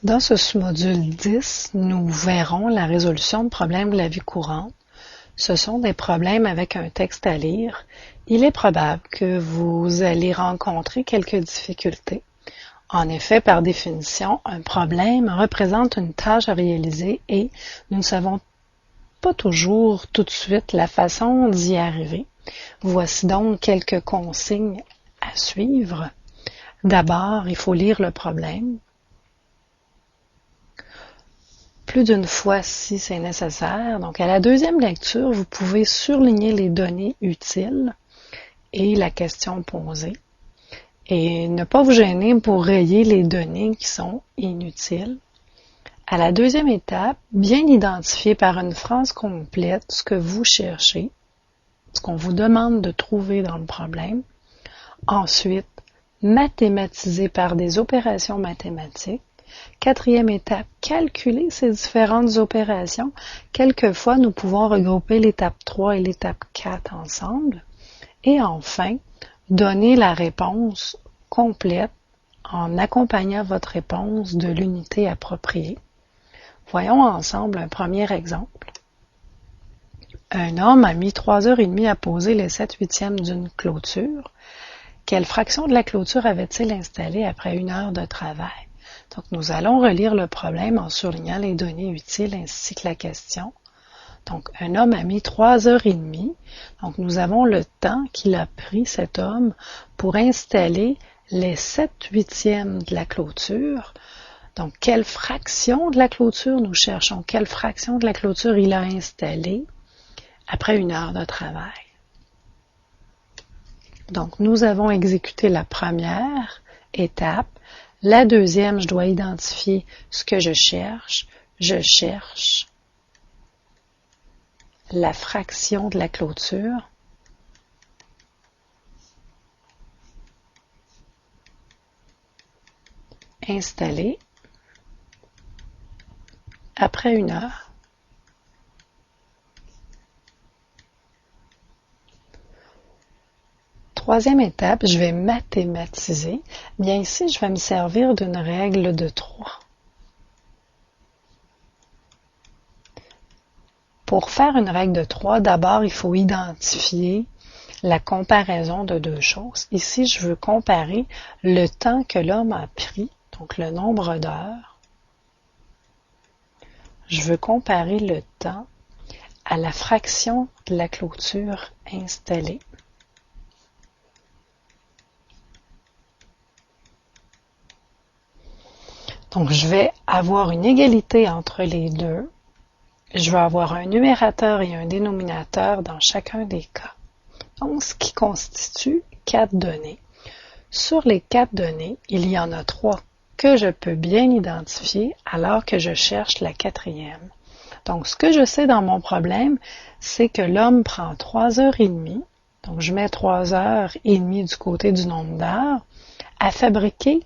Dans ce sous-module 10, nous verrons la résolution de problèmes de la vie courante. Ce sont des problèmes avec un texte à lire. Il est probable que vous allez rencontrer quelques difficultés. En effet, par définition, un problème représente une tâche à réaliser et nous ne savons pas toujours tout de suite la façon d'y arriver. Voici donc quelques consignes à suivre. D'abord, il faut lire le problème plus d'une fois si c'est nécessaire. Donc, à la deuxième lecture, vous pouvez surligner les données utiles et la question posée. Et ne pas vous gêner pour rayer les données qui sont inutiles. À la deuxième étape, bien identifier par une phrase complète ce que vous cherchez, ce qu'on vous demande de trouver dans le problème. Ensuite, mathématiser par des opérations mathématiques. Quatrième étape, calculer ces différentes opérations. Quelquefois, nous pouvons regrouper l'étape 3 et l'étape 4 ensemble. Et enfin, donner la réponse complète en accompagnant votre réponse de l'unité appropriée. Voyons ensemble un premier exemple. Un homme a mis 3h30 à poser les 7/8 d'une clôture. Quelle fraction de la clôture avait-il installée après 1 heure de travail? Donc, nous allons relire le problème en surlignant les données utiles ainsi que la question. Donc, un homme a mis 3h30. Donc, nous avons le temps qu'il a pris, cet homme, pour installer les 7/8 de la clôture. Donc, quelle fraction de la clôture nous cherchons? Quelle fraction de la clôture il a installée après 1 heure de travail? Donc, nous avons exécuté la première étape. La deuxième, je dois identifier ce que je cherche. Je cherche la fraction de la clôture. Installer après 1 heure. Troisième étape, je vais mathématiser. Bien ici, je vais me servir d'une règle de 3. Pour faire une règle de 3, d'abord, il faut identifier la comparaison de deux choses. Ici, je veux comparer le temps que l'homme a pris, donc le nombre d'heures. Je veux comparer le temps à la fraction de la clôture installée. Donc, je vais avoir une égalité entre les deux. Je vais avoir un numérateur et un dénominateur dans chacun des cas. Donc, ce qui constitue 4 données. Sur les 4 données, il y en a 3 que je peux bien identifier alors que je cherche la quatrième. Donc, ce que je sais dans mon problème, c'est que l'homme prend 3h30, donc je mets 3h30 du côté du nombre d'heures, à fabriquer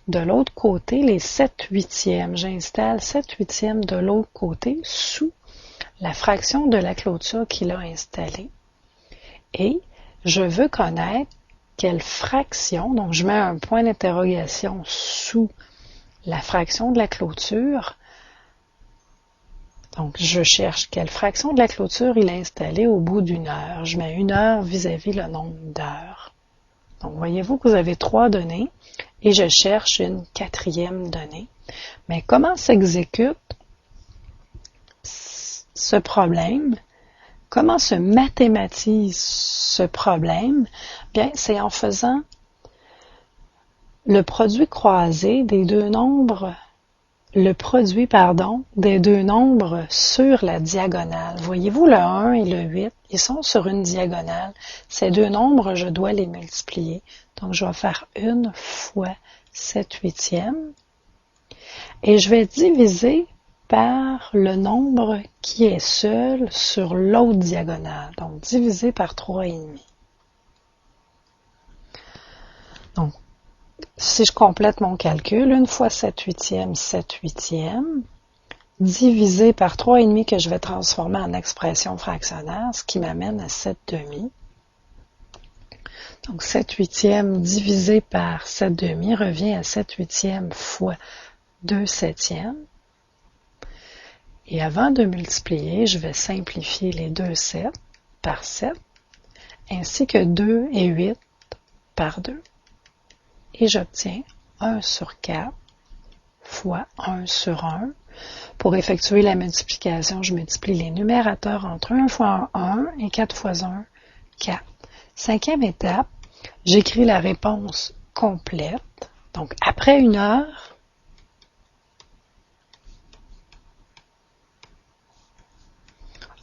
de l'autre côté les 7/8. J'installe 7/8 de l'autre côté sous la fraction de la clôture qu'il a installée. Et je veux connaître quelle fraction, donc je mets un point d'interrogation sous la fraction de la clôture. Donc, je cherche quelle fraction de la clôture il a installée au bout d'1 heure. Je mets 1 heure vis-à-vis le nombre d'heures. Donc, voyez-vous que vous avez 3 données et je cherche une quatrième donnée. Mais comment s'exécute ce problème? Comment se mathématise ce problème? Bien, c'est en faisant le produit croisé des deux nombres, des deux nombres sur la diagonale. Voyez-vous, le 1 et le 8, ils sont sur une diagonale. Ces deux nombres, je dois les multiplier. Donc, je vais faire 1 fois 7/8. Et je vais diviser par le nombre qui est seul sur l'autre diagonale. Donc, divisé par 3,5. Donc, si je complète mon calcul, 1 fois 7/8, 7/8, divisé par 3,5 que je vais transformer en expression fractionnaire, ce qui m'amène à 7/2. Donc, 7/8 divisé par 7/2 revient à 7/8 fois 2/7. Et avant de multiplier, je vais simplifier les 2/7 par 7, ainsi que 2 et 8 par 2. Et j'obtiens 1/4 fois 1/1. Pour effectuer la multiplication, je multiplie les numérateurs entre 1 fois 1 et 4 fois 1, 4. Cinquième étape, j'écris la réponse complète. Donc, après 1 heure,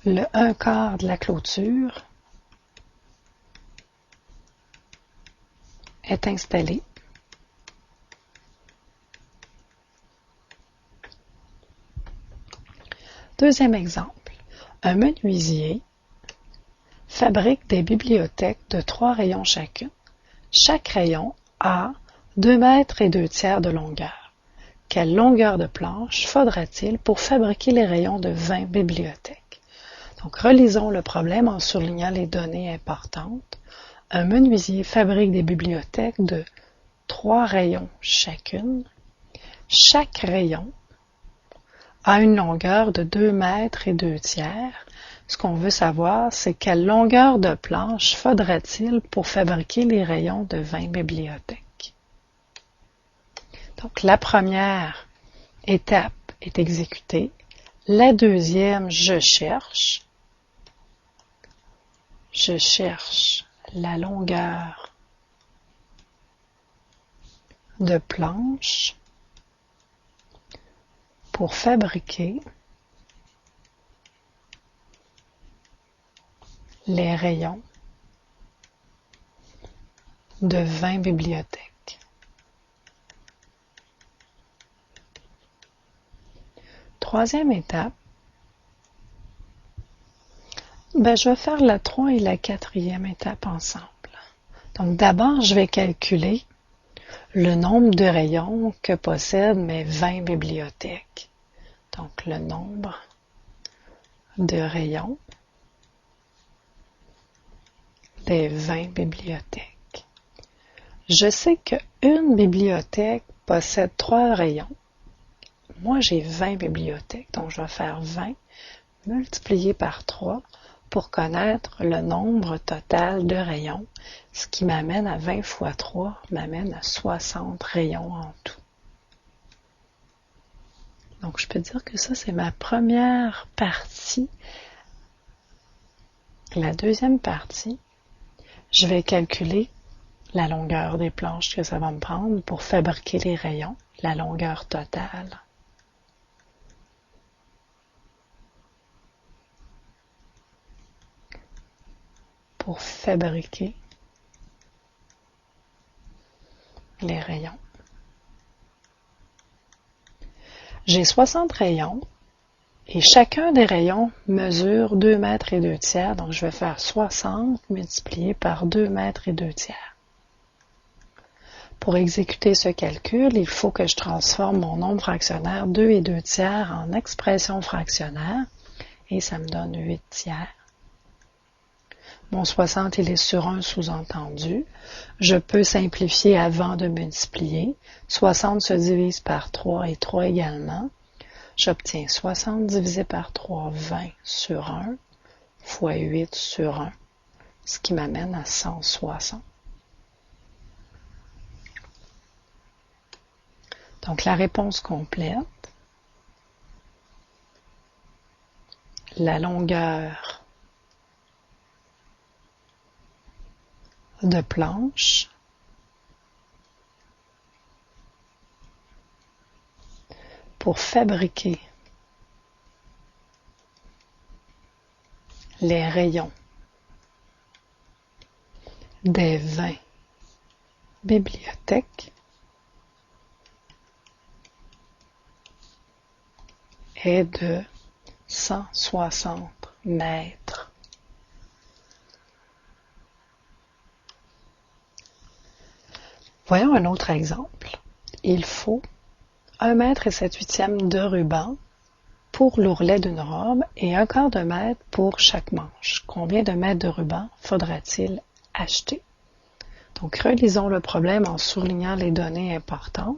le 1/4 de la clôture est installé. Deuxième exemple, un menuisier fabrique des bibliothèques de 3 rayons chacune. Chaque rayon a 2 mètres et 2/3 de longueur. Quelle longueur de planche faudra-t-il pour fabriquer les rayons de 20 bibliothèques? Donc, relisons le problème en surlignant les données importantes. Un menuisier fabrique des bibliothèques de 3 rayons chacune. Chaque rayon a une longueur de 2 mètres et 2/3. Ce qu'on veut savoir, c'est quelle longueur de planche faudra-t-il pour fabriquer les rayons de 20 bibliothèques. Donc, la première étape est exécutée. La deuxième, je cherche la longueur de planche pour fabriquer les rayons de 20 bibliothèques. Troisième étape, je vais faire la 3 et la 4e étape ensemble. Donc d'abord, je vais calculer le nombre de rayons que possèdent mes 20 bibliothèques. Donc le nombre de rayons des 20 bibliothèques. Je sais qu'une bibliothèque possède 3 rayons. Moi, j'ai 20 bibliothèques, donc je vais faire 20 multiplié par 3 pour connaître le nombre total de rayons, ce qui m'amène à 20 fois 3, m'amène à 60 rayons en tout. Donc, je peux dire que ça, c'est ma première partie. La deuxième partie, je vais calculer la longueur des planches que ça va me prendre pour fabriquer les rayons, la longueur totale. Pour fabriquer les rayons. J'ai 60 rayons et chacun des rayons mesure 2 mètres et 2/3, donc je vais faire 60 multiplié par 2 mètres et 2/3. Pour exécuter ce calcul, il faut que je transforme mon nombre fractionnaire 2 et 2/3 en expression fractionnaire et ça me donne 8/3. Mon 60, il est sur un sous-entendu. Je peux simplifier avant de multiplier. 60 se divise par 3 et 3 également. J'obtiens 60 divisé par 3, 20 sur 1, fois 8 sur 1, ce qui m'amène à 160. Donc la réponse complète, la longueur de planche pour fabriquer les rayons des 20 bibliothèques est de 160 mètres. Voyons un autre exemple. Il faut 1 mètre et 7/8 de ruban pour l'ourlet d'une robe et 1/4 de mètre pour chaque manche. Combien de mètres de ruban faudra-t-il acheter? Donc, relisons le problème en surlignant les données importantes.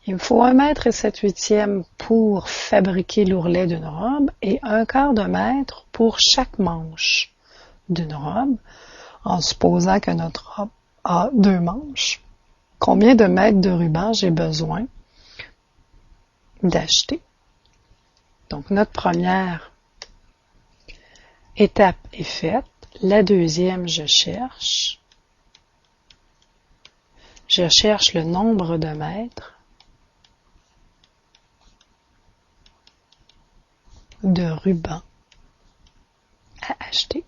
Il me faut 1 mètre et 7/8 pour fabriquer l'ourlet d'une robe et 1/4 de mètre pour chaque manche d'une robe, en supposant que notre robe a 2 manches. Combien de mètres de ruban j'ai besoin d'acheter? Donc, notre première étape est faite. La deuxième, je cherche. Je cherche le nombre de mètres de ruban à acheter.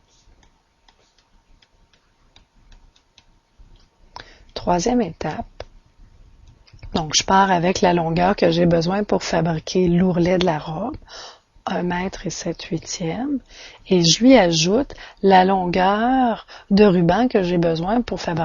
Troisième étape. Donc, je pars avec la longueur que j'ai besoin pour fabriquer l'ourlet de la robe, 1 mètre et 7/8, et je lui ajoute la longueur de ruban que j'ai besoin pour fabriquer